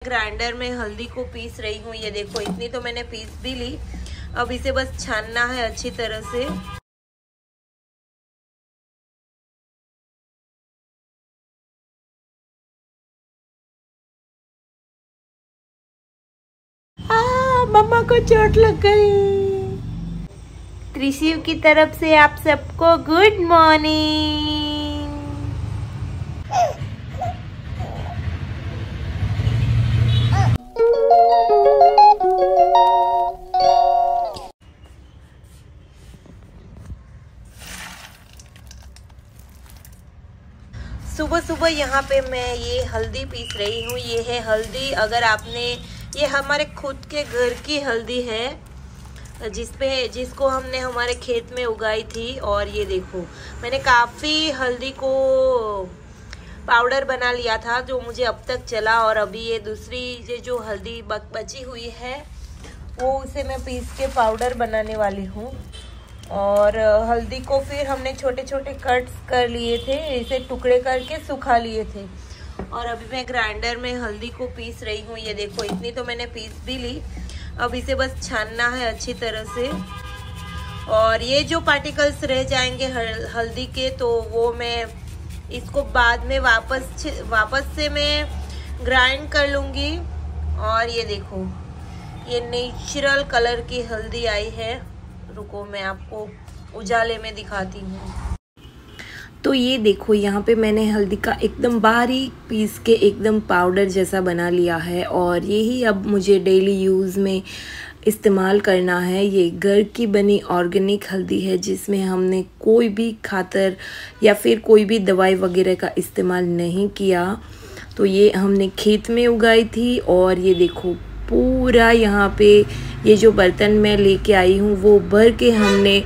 Grinder में हल्दी को पीस रही हूँ। ये देखो इतनी तो मैंने पीस भी ली। अब इसे बस छानना है अच्छी तरह से। मम्मा को चोट लग गई। त्रिशिव की तरफ से आप सबको गुड मॉर्निंग। सुबह सुबह यहाँ पे मैं ये हल्दी पीस रही हूँ। ये है हल्दी, अगर आपने, ये हमारे खुद के घर की हल्दी है जिसको हमने हमारे खेत में उगाई थी। और ये देखो मैंने काफ़ी हल्दी को पाउडर बना लिया था जो मुझे अब तक चला। और अभी ये दूसरी ये जो हल्दी बची हुई है वो उसे मैं पीस के पाउडर बनाने वाली हूँ। और हल्दी को फिर हमने छोटे छोटे कट्स कर लिए थे, इसे टुकड़े करके सुखा लिए थे। और अभी मैं ग्राइंडर में हल्दी को पीस रही हूँ। ये देखो इतनी तो मैंने पीस भी ली। अब इसे बस छानना है अच्छी तरह से। और ये जो पार्टिकल्स रह जाएंगे हल्दी के, तो वो मैं इसको बाद में वापस से मैं ग्राइंड कर लूँगी। और ये देखो ये नेचुरल कलर की हल्दी आई है। रुको मैं आपको उजाले में दिखाती हूँ। तो ये देखो यहाँ पे मैंने हल्दी का एकदम बारीक पीस के एकदम पाउडर जैसा बना लिया है। और यही अब मुझे डेली यूज़ में इस्तेमाल करना है। ये घर की बनी ऑर्गेनिक हल्दी है जिसमें हमने कोई भी खातर या फिर कोई भी दवाई वगैरह का इस्तेमाल नहीं किया। तो ये हमने खेत में उगाई थी। और ये देखो पूरा यहाँ पे ये जो बर्तन मैं लेके आई हूँ वो भर के हमने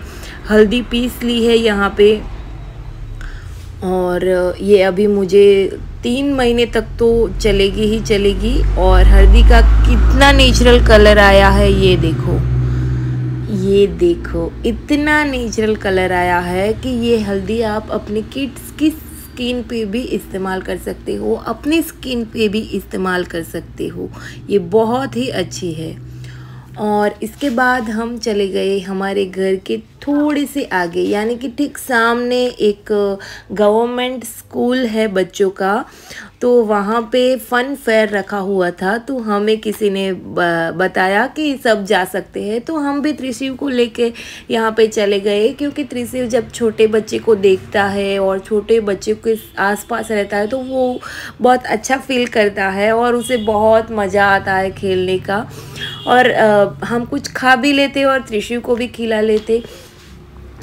हल्दी पीस ली है यहाँ पे। और ये अभी मुझे 3 महीने तक तो चलेगी ही चलेगी। और हल्दी का कितना नेचुरल कलर आया है, ये देखो इतना नेचुरल कलर आया है कि ये हल्दी आप अपने किड्स की स्किन पे भी इस्तेमाल कर सकते हो, अपनी स्किन पे भी इस्तेमाल कर सकते हो। ये बहुत ही अच्छी है। और इसके बाद हम चले गए हमारे घर के थोड़े से आगे, यानी कि ठीक सामने एक गवर्नमेंट स्कूल है बच्चों का। तो वहाँ पे फ़न फेयर रखा हुआ था। तो हमें किसी ने बताया कि सब जा सकते हैं। तो हम भी त्रिशिव को लेके यहाँ पे चले गए, क्योंकि त्रिशिव जब छोटे बच्चे को देखता है और छोटे बच्चे के आसपास रहता है तो वो बहुत अच्छा फील करता है और उसे बहुत मज़ा आता है खेलने का। और हम कुछ खा भी लेते और त्रिशिव को भी खिला लेते।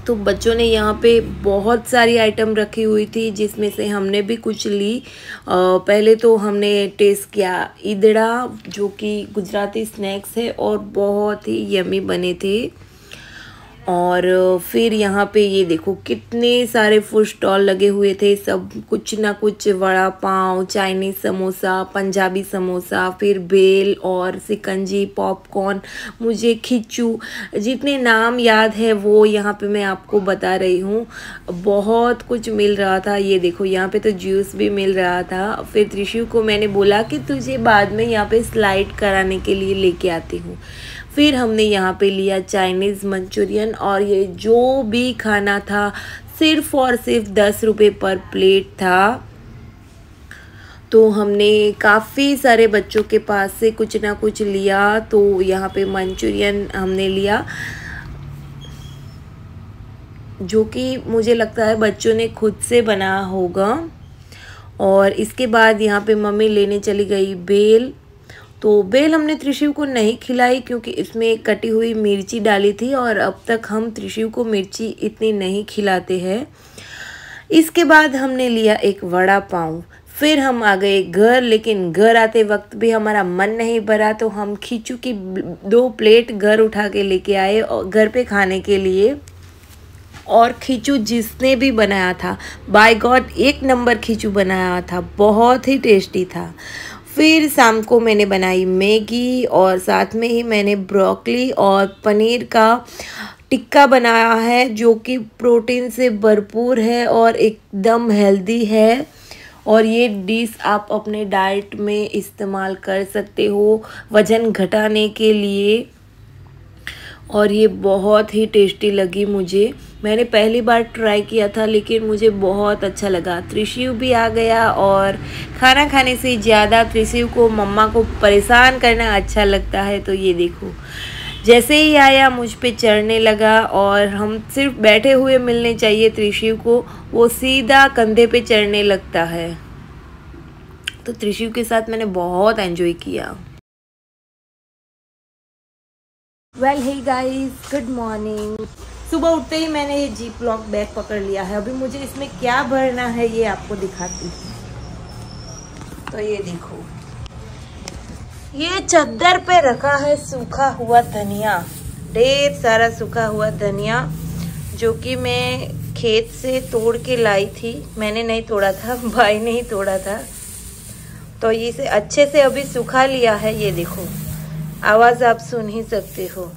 तो बच्चों ने यहाँ पे बहुत सारी आइटम रखी हुई थी जिसमें से हमने भी कुछ ली। पहले तो हमने टेस्ट किया ईदड़ा, जो कि गुजराती स्नैक्स है और बहुत ही यमी बने थे। और फिर यहाँ पे ये देखो कितने सारे फूड स्टॉल लगे हुए थे। सब कुछ ना कुछ, वड़ा पाव, चाइनीज़ समोसा, पंजाबी समोसा, फिर बेल और सिकंजी, पॉपकॉर्न, मुझे खिचू, जितने नाम याद है वो यहाँ पे मैं आपको बता रही हूँ। बहुत कुछ मिल रहा था। ये देखो यहाँ पे तो जूस भी मिल रहा था। फिर त्रिशिव को मैंने बोला कि तुझे बाद में यहाँ पे स्लाइड कराने के लिए लेके आती हूँ। फिर हमने यहाँ पे लिया चाइनीज़ मंचूरियन। और ये जो भी खाना था सिर्फ और सिर्फ 10 रुपये पर प्लेट था। तो हमने काफ़ी सारे बच्चों के पास से कुछ ना कुछ लिया। तो यहाँ पे मंचूरियन हमने लिया, जो कि मुझे लगता है बच्चों ने खुद से बनाया होगा। और इसके बाद यहाँ पे मम्मी लेने चली गई बेल। तो बेल हमने त्रिशिव को नहीं खिलाई क्योंकि इसमें कटी हुई मिर्ची डाली थी और अब तक हम त्रिशिव को मिर्ची इतनी नहीं खिलाते हैं। इसके बाद हमने लिया एक वड़ा पाव। फिर हम आ गए घर, लेकिन घर आते वक्त भी हमारा मन नहीं भरा तो हम खिचू की 2 प्लेट घर उठा के लेके आए और घर पे खाने के लिए। और खिचू जिसने भी बनाया था, बाय गॉड 1 नंबर खिचू बनाया था, बहुत ही टेस्टी था। फिर शाम को मैंने बनाई मैगी और साथ में ही मैंने ब्रोकली और पनीर का टिक्का बनाया है, जो कि प्रोटीन से भरपूर है और एकदम हेल्दी है। और ये डिश आप अपने डाइट में इस्तेमाल कर सकते हो वज़न घटाने के लिए। और ये बहुत ही टेस्टी लगी मुझे। मैंने पहली बार ट्राई किया था लेकिन मुझे बहुत अच्छा लगा। त्रिशिव भी आ गया और खाना खाने से ज़्यादा त्रिशिव को मम्मा को परेशान करना अच्छा लगता है। तो ये देखो, जैसे ही आया मुझ पे चढ़ने लगा और हम सिर्फ बैठे हुए मिलने चाहिए त्रिशिव को, वो सीधा कंधे पे चढ़ने लगता है। तो त्रिशिव के साथ मैंने बहुत एंजॉय किया। Well hey guys, good morning. सुबह उठते ही मैंने ये जीप लॉक बैग पकड़ लिया है। अभी मुझे इसमें क्या भरना है ये आपको दिखाती हूँ। तो ये देखो, ये चादर पे रखा है सूखा हुआ धनिया, ढेर सारा सूखा हुआ धनिया, जो कि मैं खेत से तोड़ के लाई थी। मैंने नहीं तोड़ा था, भाई ने ही तोड़ा था। तो इसे अच्छे से अभी सुखा लिया है। ये देखो, आवाज आप सुन ही सकते हो।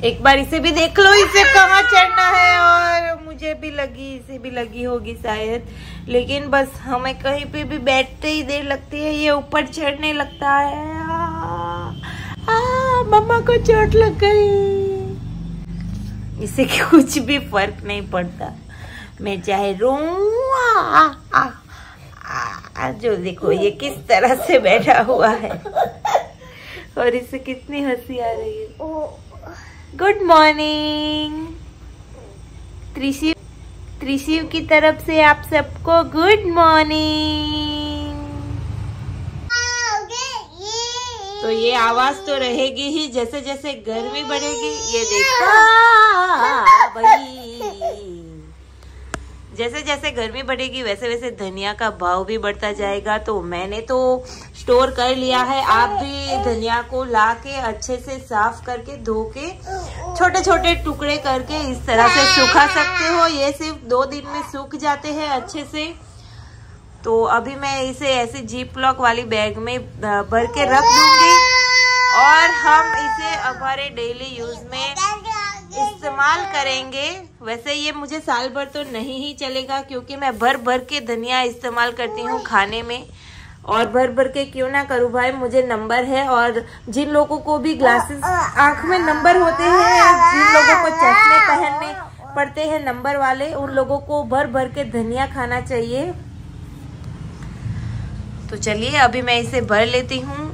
एक बार इसे भी देख लो, इसे कहाँ चढ़ना है। और मुझे भी लगी, इसे भी लगी होगी शायद, लेकिन बस हमें कहीं पे भी बैठते ही देर लगती है, ये ऊपर चढ़ने लगता है। मम्मा को चोट लग गई। इसे कुछ भी फर्क नहीं पड़ता, मैं चाहे रोऊं। जो देखो ये किस तरह से बैठा हुआ है और इसे कितनी हंसी आ रही है। गुड मॉर्निंग त्रिशिव की तरफ से आप सबको गुड मॉर्निंग। तो ये आवाज तो रहेगी ही, जैसे जैसे गर्मी बढ़ेगी। ये देखो भाई, जैसे जैसे गर्मी बढ़ेगी वैसे वैसे धनिया का भाव भी बढ़ता जाएगा। तो मैंने तो स्टोर कर लिया है। आप भी धनिया को ला के अच्छे से साफ करके धो के छोटे छोटे टुकड़े करके इस तरह से सुखा सकते हो। ये सिर्फ 2 दिन में सूख जाते हैं अच्छे से। तो अभी मैं इसे ऐसे जीप लॉक वाली बैग में भर के रख दूंगी और हम इसे हमारे डेली यूज में इस्तेमाल करेंगे। वैसे ये मुझे साल भर तो नहीं ही चलेगा, क्योंकि मैं भर भर के धनिया इस्तेमाल करती हूँ खाने में। और भर भर के क्यों ना करूँ भाई, मुझे नंबर है। और जिन लोगों को भी ग्लासेस आंख में नंबर होते हैं, जिन लोगों को चश्मे पहनने पड़ते हैं नंबर वाले, उन लोगों को भर भर के धनिया खाना चाहिए। तो चलिए अभी मैं इसे भर लेती हूँ।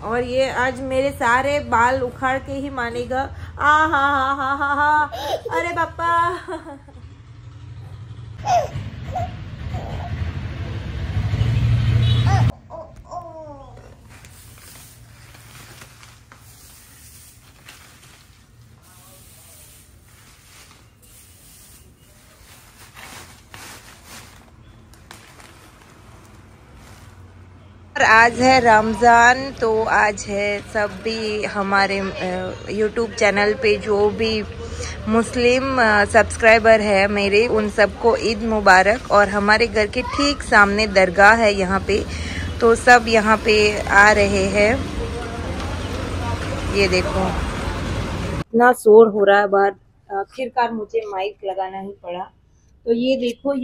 और ये आज मेरे सारे बाल उखाड़ के ही मानेगा। हा, अरे पापा। आज है रमज़ान, तो आज है सब भी हमारे यूट्यूब चैनल पे जो भी मुस्लिम सब्सक्राइबर है मेरे, उन सबको ईद मुबारक। और हमारे घर के ठीक सामने दरगाह है यहाँ पे, तो सब यहाँ पे आ रहे हैं। ये देखो इतना शोर हो रहा है बाहर, आखिरकार मुझे माइक लगाना ही पड़ा। तो ये देखो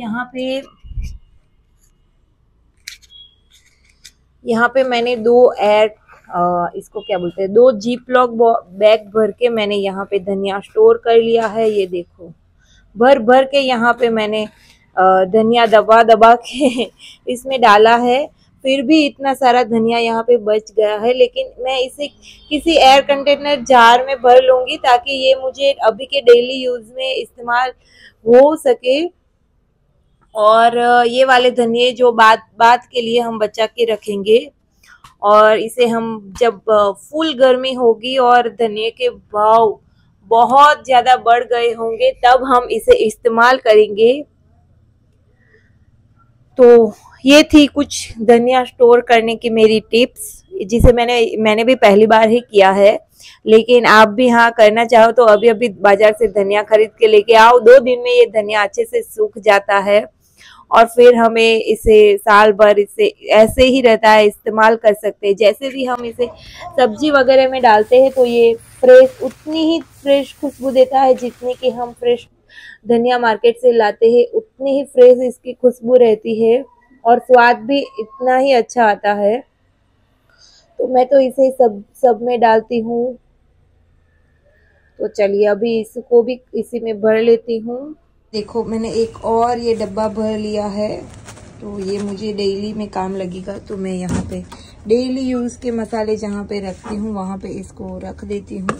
यहाँ पे मैंने 2 इसको क्या बोलते हैं, 2 जीप लॉक बैग भर के मैंने यहाँ पे धनिया स्टोर कर लिया है। ये देखो भर भर के यहाँ पे मैंने धनिया दबा दबा के इसमें डाला है। फिर भी इतना सारा धनिया यहाँ पे बच गया है, लेकिन मैं इसे किसी एयर कंटेनर जार में भर लूंगी ताकि ये मुझे अभी के डेली यूज में इस्तेमाल हो सके। और ये वाले धनिये जो बात के लिए हम बचा के रखेंगे, और इसे हम जब फुल गर्मी होगी और धनिये के भाव बहुत ज्यादा बढ़ गए होंगे तब हम इसे इस्तेमाल करेंगे। तो ये थी कुछ धनिया स्टोर करने की मेरी टिप्स, जिसे मैंने भी पहली बार ही किया है। लेकिन आप भी हाँ करना चाहो तो अभी अभी बाजार से धनिया खरीद के लेके आओ। 2 दिन में ये धनिया अच्छे से सूख जाता है और फिर हमें इसे साल भर इसे ऐसे ही रहता है, इस्तेमाल कर सकते हैं। जैसे भी हम इसे सब्जी वगैरह में डालते हैं तो ये फ्रेश, उतनी ही फ्रेश खुशबू देता है जितनी कि हम फ्रेश धनिया मार्केट से लाते हैं, उतनी ही फ्रेश इसकी खुशबू रहती है। और स्वाद भी इतना ही अच्छा आता है। तो मैं तो इसे सब में डालती हूँ। तो चलिए अभी इसको भी इसी में भर लेती हूँ। देखो मैंने एक और ये डब्बा भर लिया है, तो ये मुझे डेली में काम लगेगा। तो मैं यहाँ पे डेली यूज़ के मसाले जहाँ पे रखती हूँ वहाँ पे इसको रख देती हूँ।